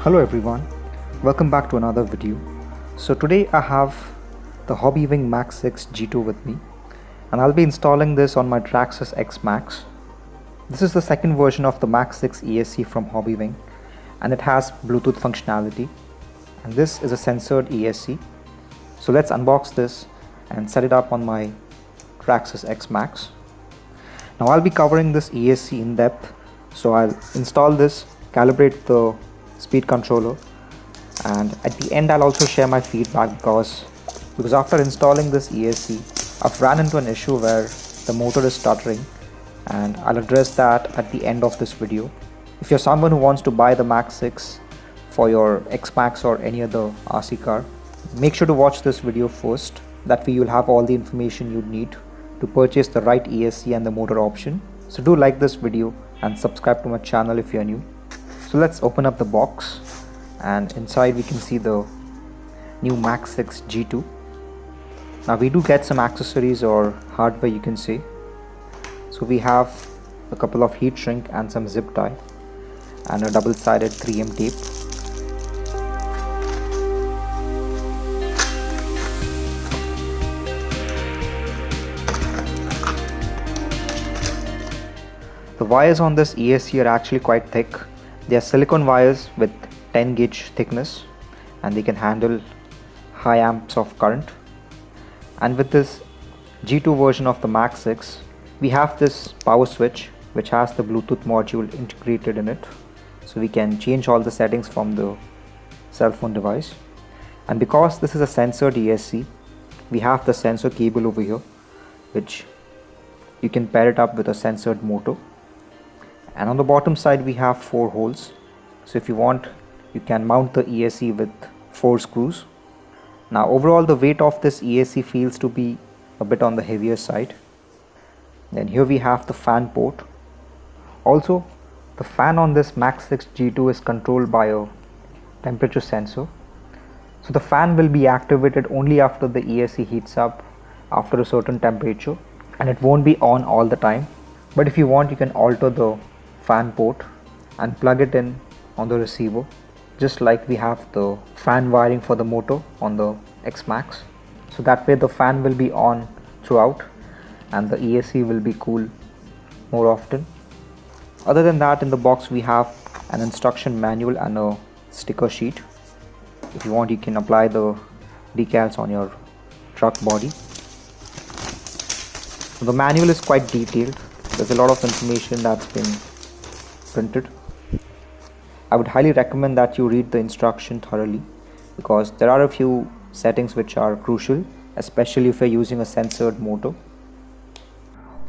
Hello everyone, welcome back to another video. So today I have the Hobbywing Max6 G2 with me, and I'll be installing this on my traxxas Xmaxx. This is the second version of the Max6 ESC from Hobbywing, and it has Bluetooth functionality, and this is a censored ESC. So let's unbox this and set it up on my traxxas Xmaxx. Now I'll be covering this ESC in depth, so I'll install this, calibrate the speed controller, and at the end I'll also share my feedback because after installing this ESC I've ran into an issue where the motor is stuttering, and I'll address that at the end of this video. If you're someone who wants to buy the Max6 for your Xmaxx or any other RC car, make sure to watch this video first. That way you'll have all the information you need to purchase the right ESC and the motor option. So do like this video and subscribe to my channel if you're new. So let's open up the box, and inside we can see the new Max6 G2. Now we do get some accessories or hardware, you can say. So we have a couple of heat shrink and some zip tie and a double-sided 3M tape. The wires on this ESC are actually quite thick. They are silicone wires with 10 gauge thickness, and they can handle high amps of current. And with this G2 version of the Max6, we have this power switch which has the Bluetooth module integrated in it, so we can change all the settings from the cell phone device. And because this is a censored ESC, we have the sensor cable over here, which you can pair it up with a censored motor. And on the bottom side we have 4 holes, so if you want you can mount the ESC with 4 screws. Now overall the weight of this ESC feels to be a bit on the heavier side. Then here we have the fan port. Also the fan on this Max6 G2 is controlled by a temperature sensor, so the fan will be activated only after the ESC heats up after a certain temperature, and it won't be on all the time. But if you want, you can alter the fan port and plug it in on the receiver, just like we have the fan wiring for the motor on the Xmaxx. So that way the fan will be on throughout and the ESC will be cool more often. Other than that, in the box we have an instruction manual and a sticker sheet. If you want, you can apply the decals on your truck body. So the manual is quite detailed. There's a lot of information that's been printed. I would highly recommend that you read the instruction thoroughly, because there are a few settings which are crucial, especially if you're using a censored motor.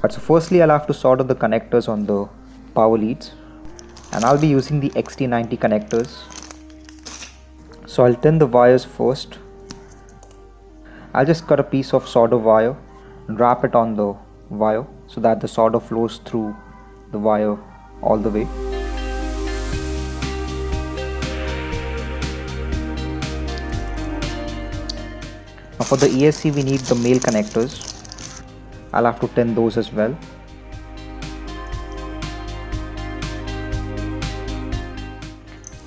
But so firstly I'll have to solder the connectors on the power leads, and I'll be using the Xt90 connectors. So I'll tin the wires first. I'll just cut a piece of solder wire and wrap it on the wire so that the solder flows through the wire all the way. Now for the ESC we need the male connectors. I'll have to tin those as well.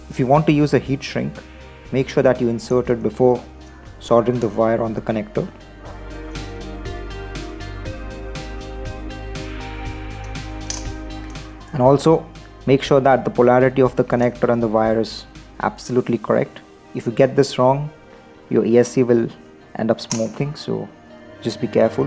If you want to use a heat shrink, make sure that you insert it before soldering the wire on the connector. And also make sure that the polarity of the connector and the wire is absolutely correct. If you get this wrong, your ESC will end up smoking, so just be careful.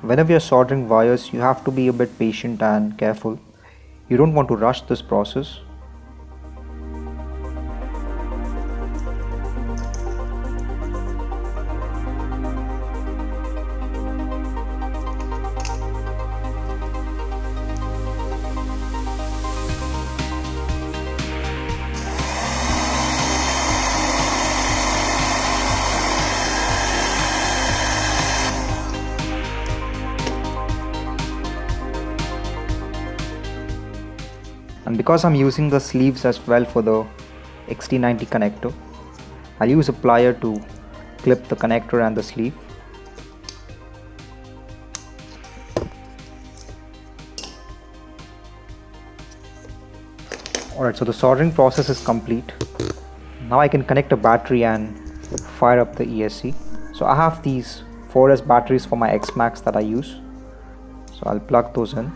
Whenever you're soldering wires, you have to be a bit patient and careful. You don't want to rush this process. And because I'm using the sleeves as well for the Xt90 connector, I'll use a plier to clip the connector and the sleeve. Alright, so the soldering process is complete. Now I can connect a battery and fire up the ESC. So I have these 4S batteries for my Xmaxx that I use. So I'll plug those in.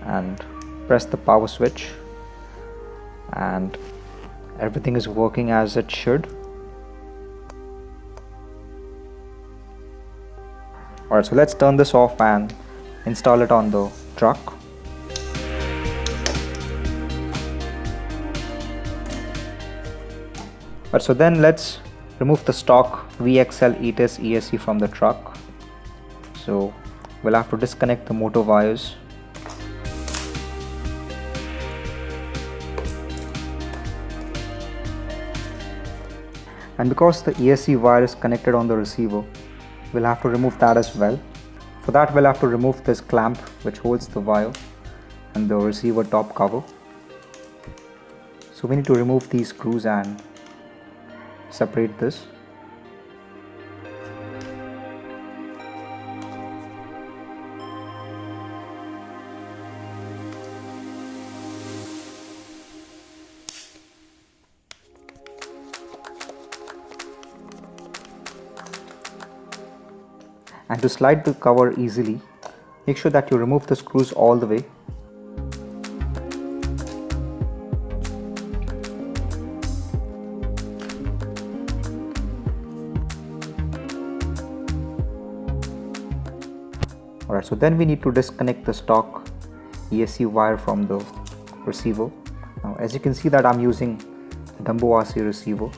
And press the power switch. And everything is working as it should. Alright, so let's turn this off and install it on the truck. Alright, so then let's remove the stock VXL 8S ESC from the truck. So we'll have to disconnect the motor wires. And because the ESC wire is connected on the receiver, we'll have to remove that as well. For that, we'll have to remove this clamp which holds the wire and the receiver top cover. So we need to remove these screws and separate this. And to slide the cover easily, make sure that you remove the screws all the way. Alright, so then we need to disconnect the stock ESC wire from the receiver. Now as you can see that I'm using the Dumbo RC receiver.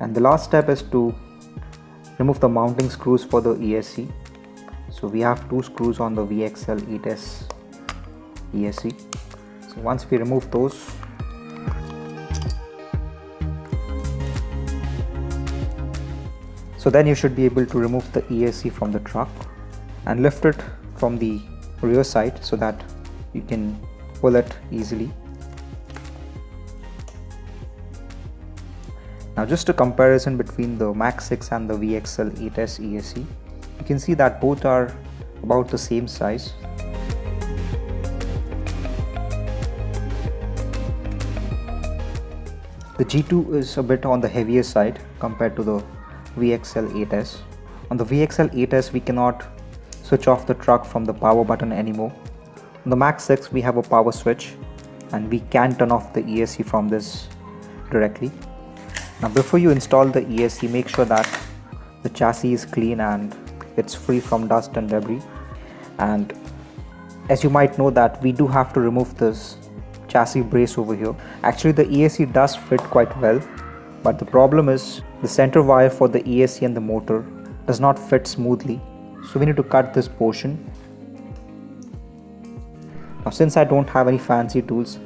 And the last step is to remove the mounting screws for the ESC. So we have two screws on the VXL 8S ESC. So once we remove those, so then you should be able to remove the ESC from the truck and lift it from the rear side so that you can pull it easily. Now just a comparison between the Max6 and the VXL 8S ESC. You can see that both are about the same size. The G2 is a bit on the heavier side compared to the VXL 8S. On the VXL 8S we cannot switch off the truck from the power button anymore. On the Max6 we have a power switch and we can turn off the ESC from this directly. Now before you install the ESC, make sure that the chassis is clean and it's free from dust and debris. And as you might know that we do have to remove this chassis brace over here. Actually the ESC does fit quite well, but the problem is the center wire for the ESC and the motor does not fit smoothly. So we need to cut this portion. Now since I don't have any fancy tools,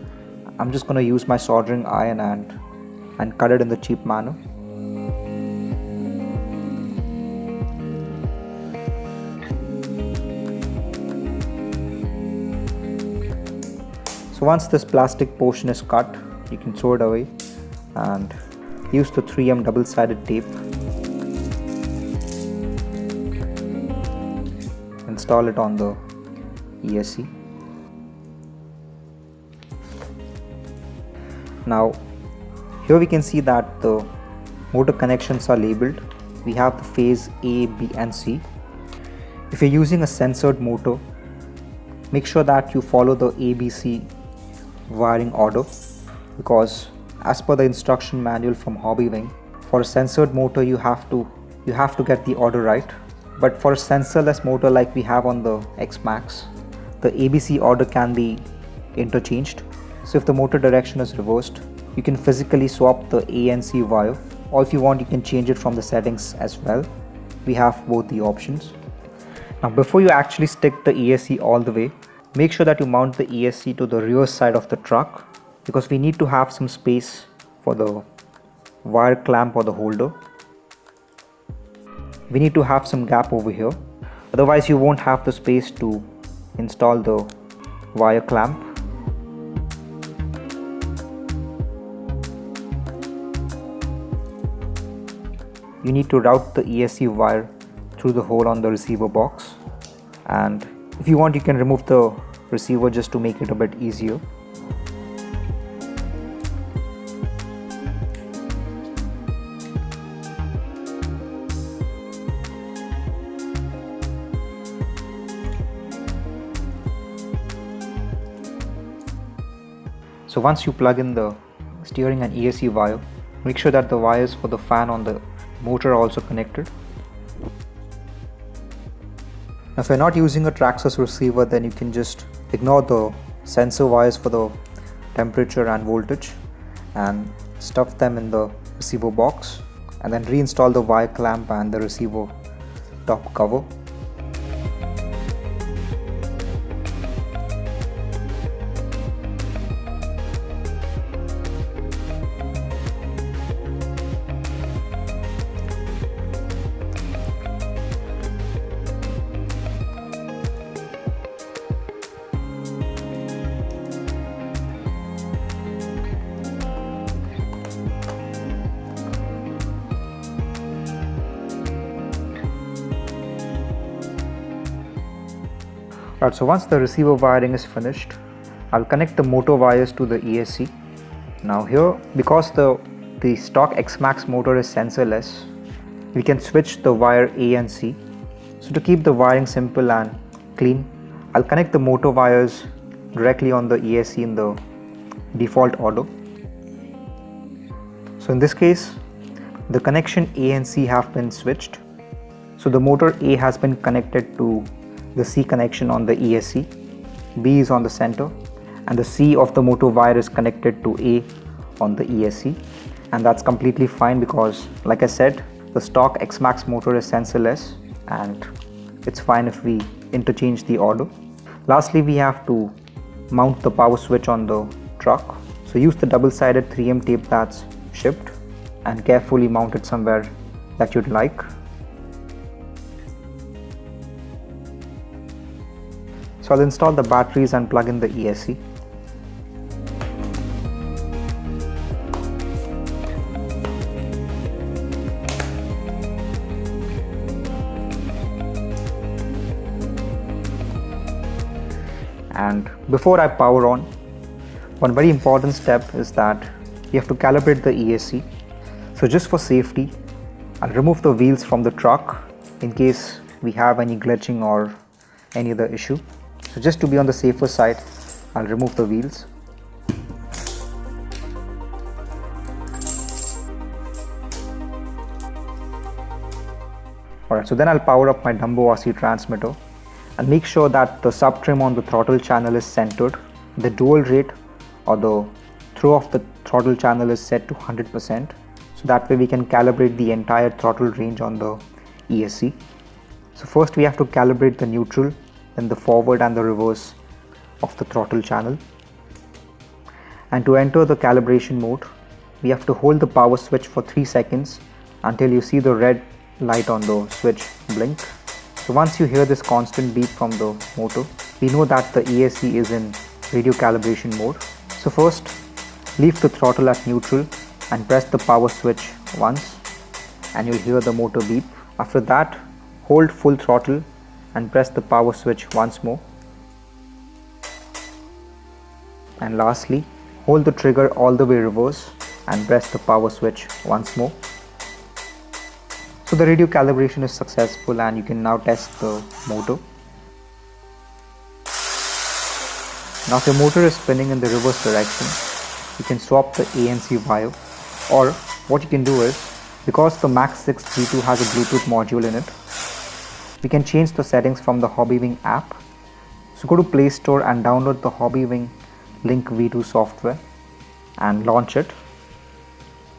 I'm just going to use my soldering iron and cut it in the cheap manner. So once this plastic portion is cut, you can throw it away and use the 3M double-sided tape. Install it on the ESC. Now here we can see that the motor connections are labeled. We have the phase A, B and C. If you're using a sensored motor, make sure that you follow the ABC wiring order, because as per the instruction manual from Hobbywing, for a sensored motor you have to get the order right. But for a sensorless motor like we have on the Xmaxx, the ABC order can be interchanged. So if the motor direction is reversed, you can physically swap the A and C wire, or if you want you can change it from the settings as well. We have both the options. Now before you actually stick the ESC all the way, make sure that you mount the ESC to the rear side of the truck, because we need to have some space for the wire clamp or the holder. We need to have some gap over here, otherwise you won't have the space to install the wire clamp. you need to route the ESC wire through the hole on the receiver box, and if you want you can remove the receiver just to make it a bit easier. So once you plug in the steering and ESC wire, make sure that the wires for the fan on the motor are also connected. Now if you're not using a traxxas receiver, then you can just ignore the sensor wires for the temperature and voltage and stuff them in the receiver box, and then reinstall the wire clamp and the receiver top cover. Alright, so once the receiver wiring is finished, I'll connect the motor wires to the ESC. Now here, because the stock Xmaxx motor is sensorless, we can switch the wire A and C. So to keep the wiring simple and clean, I'll connect the motor wires directly on the ESC in the default order. So in this case, the connection A and C have been switched. So the motor A has been connected to the C connection on the ESC, B is on the center, and the C of the motor wire is connected to A on the ESC, and that's completely fine because, like I said, the stock Xmaxx motor is sensorless and it's fine if we interchange the order. Lastly, we have to mount the power switch on the truck. So use the double-sided 3M tape that's shipped and carefully mount it somewhere that you'd like. So I'll install the batteries and plug in the ESC. And before I power on, one very important step is that you have to calibrate the ESC. So just for safety, I'll remove the wheels from the truck in case we have any glitching or any other issue. So just to be on the safer side, I'll remove the wheels. Alright, so then I'll power up my Dumbo RC transmitter and make sure that the sub trim on the throttle channel is centered. The dual rate or the throw of the throttle channel is set to 100%. So that way we can calibrate the entire throttle range on the ESC. So first we have to calibrate the neutral, then the forward and the reverse of the throttle channel. And to enter the calibration mode, we have to hold the power switch for 3 seconds until you see the red light on the switch blink. So once you hear this constant beep from the motor, we know that the ESC is in radio calibration mode. So first, leave the throttle at neutral and press the power switch once and you'll hear the motor beep. After that, hold full throttle and press the power switch once more. And lastly, hold the trigger all the way reverse and press the power switch once more. So the radio calibration is successful and you can now test the motor. Now if your motor is spinning in the reverse direction, you can swap the ANC wire, or what you can do is, because the Max6 G2 has a Bluetooth module in it, we can change the settings from the Hobbywing app. So go to Play Store and download the Hobbywing Link V2 software and launch it.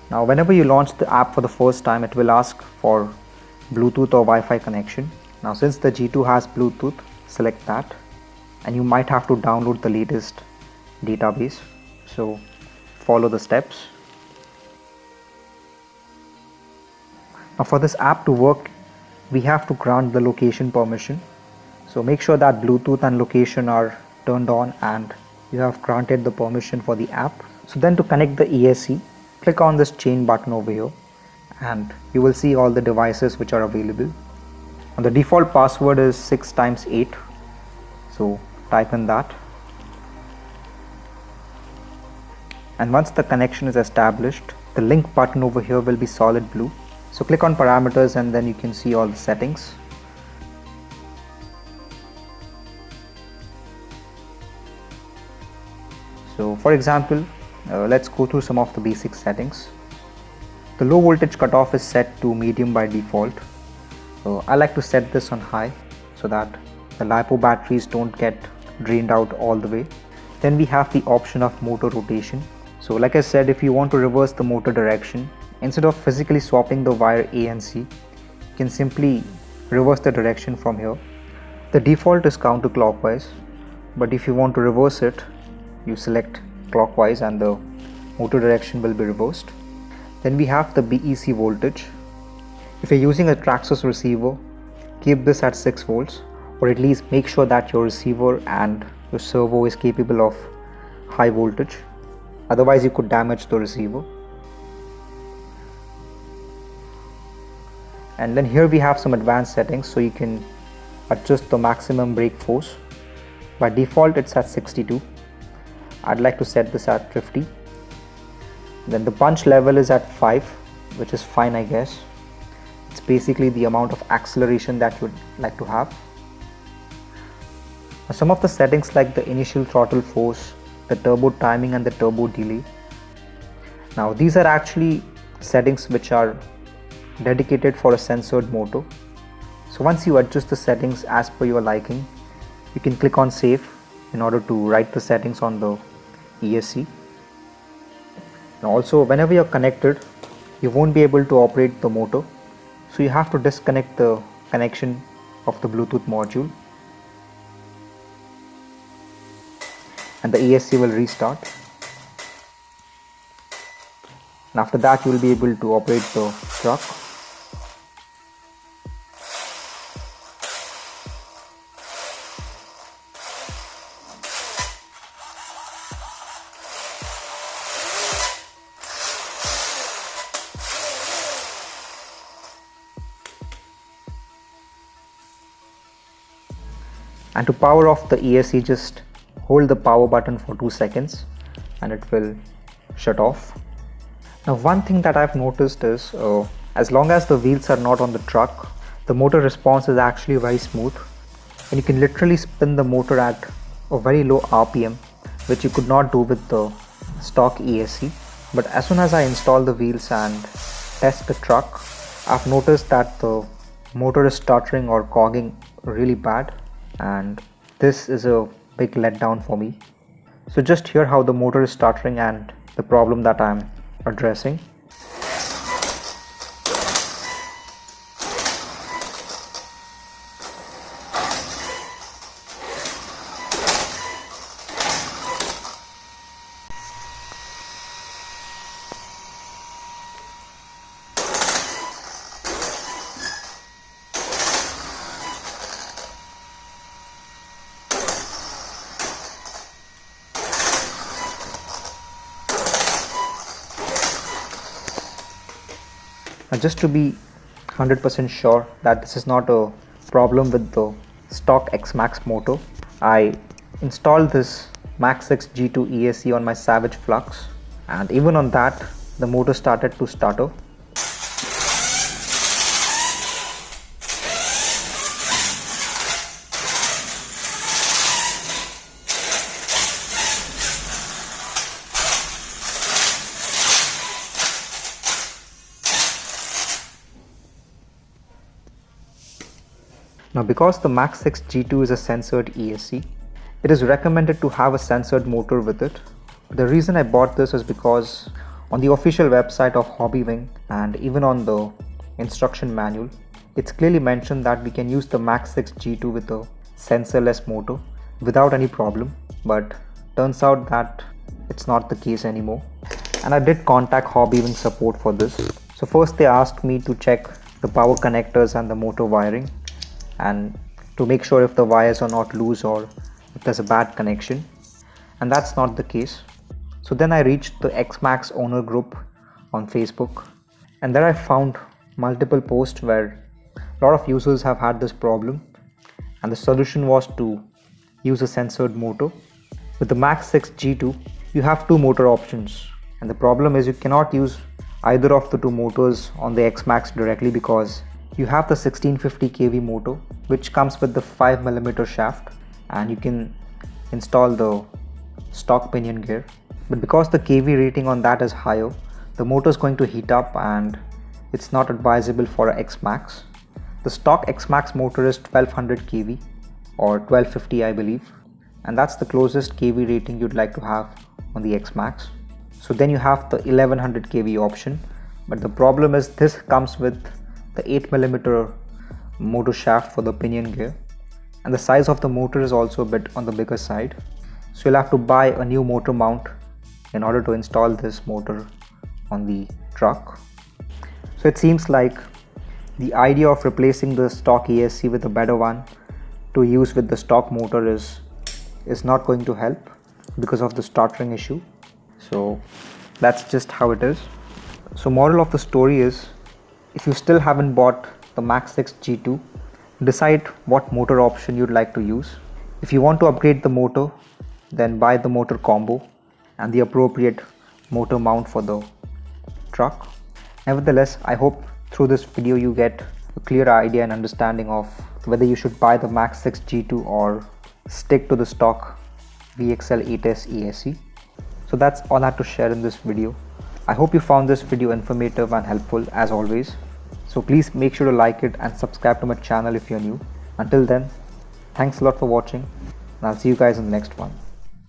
Now whenever you launch the app for the first time, it will ask for Bluetooth or Wi-Fi connection. Now since the G2 has Bluetooth, select that, and you might have to download the latest database. So follow the steps. Now for this app to work, we have to grant the location permission. So make sure that Bluetooth and location are turned on and you have granted the permission for the app. So then to connect the ESC, click on this chain button over here and you will see all the devices which are available. And the default password is 6 times 8, so type in that. And once the connection is established, the link button over here will be solid blue. So click on parameters and then you can see all the settings. So for example, let's go through some of the basic settings. The low voltage cutoff is set to medium by default. So I like to set this on high so that the Lipo batteries don't get drained out all the way. Then we have the option of motor rotation. So like I said, if you want to reverse the motor direction, instead of physically swapping the wire A and C, you can simply reverse the direction from here. The default is counterclockwise, but if you want to reverse it, you select clockwise and the motor direction will be reversed. Then we have the BEC voltage. If you're using a traxxas receiver, keep this at 6 volts, or at least make sure that your receiver and your servo is capable of high voltage. Otherwise you could damage the receiver. And then here we have some advanced settings, so you can adjust the maximum brake force. By default it's at 62. I'd like to set this at 50. Then the punch level is at 5, which is fine, I guess. It's basically the amount of acceleration that you'd like to have. Now, some of the settings like the initial throttle force, the turbo timing and the turbo delay. Now these are actually settings which are dedicated for a censored motor. So once you adjust the settings as per your liking, you can click on save in order to write the settings on the ESC. Now also, whenever you're connected, you won't be able to operate the motor, so you have to disconnect the connection of the Bluetooth module, and the ESC will restart. And after that you will be able to operate the truck. And to power off the ESC, just hold the power button for 2 seconds and it will shut off. Now one thing that I've noticed is as long as the wheels are not on the truck, the motor response is actually very smooth, and you can literally spin the motor at a very low RPM, which you could not do with the stock ESC. But as soon as I install the wheels and test the truck, I've noticed that the motor is stuttering or cogging really bad, and this is a big letdown for me. So just hear how the motor is stuttering and the problem that I'm addressing. Now just to be 100% sure that this is not a problem with the stock Xmaxx motor, I installed this Max6 G2 ESC on my Savage Flux, and even on that the motor started to stutter. Now because the Max6 G2 is a censored ESC, it is recommended to have a censored motor with it. The reason I bought this is because on the official website of Hobbywing and even on the instruction manual, it's clearly mentioned that we can use the Max6 G2 with a sensorless motor without any problem, but turns out that it's not the case anymore. And I did contact Hobbywing support for this. So first they asked me to check the power connectors and the motor wiring, and to make sure if the wires are not loose or if there's a bad connection, and that's not the case. So then I reached the Xmaxx owner group on Facebook, And there I found multiple posts where a lot of users have had this problem, and the solution was to use a sensored motor. With the Max6 G2, you have two motor options, and the problem is you cannot use either of the two motors on the Xmaxx directly because you have the 1650 kV motor which comes with the 5mm shaft, and you can install the stock pinion gear, but because the kV rating on that is higher, the motor is going to heat up and it's not advisable for a Xmaxx. The stock Xmaxx motor is 1200 kV or 1250 I believe, and that's the closest kV rating you'd like to have on the Xmaxx. So then you have the 1100 kV option, but the problem is this comes with the 8mm motor shaft for the pinion gear, and the size of the motor is also a bit on the bigger side, so you'll have to buy a new motor mount in order to install this motor on the truck. So it seems like the idea of replacing the stock ESC with a better one to use with the stock motor is not going to help because of the stuttering issue. So that's just how it is. So moral of the story is, if you still haven't bought the Max6 G2, decide what motor option you'd like to use. If you want to upgrade the motor, then buy the motor combo and the appropriate motor mount for the truck. Nevertheless, I hope through this video you get a clear idea and understanding of whether you should buy the Max6 G2 or stick to the stock VXL 8S ESC. So that's all I had to share in this video. I hope you found this video informative and helpful as always. So please make sure to like it and subscribe to my channel if you're new. Until then, thanks a lot for watching, and I'll see you guys in the next one.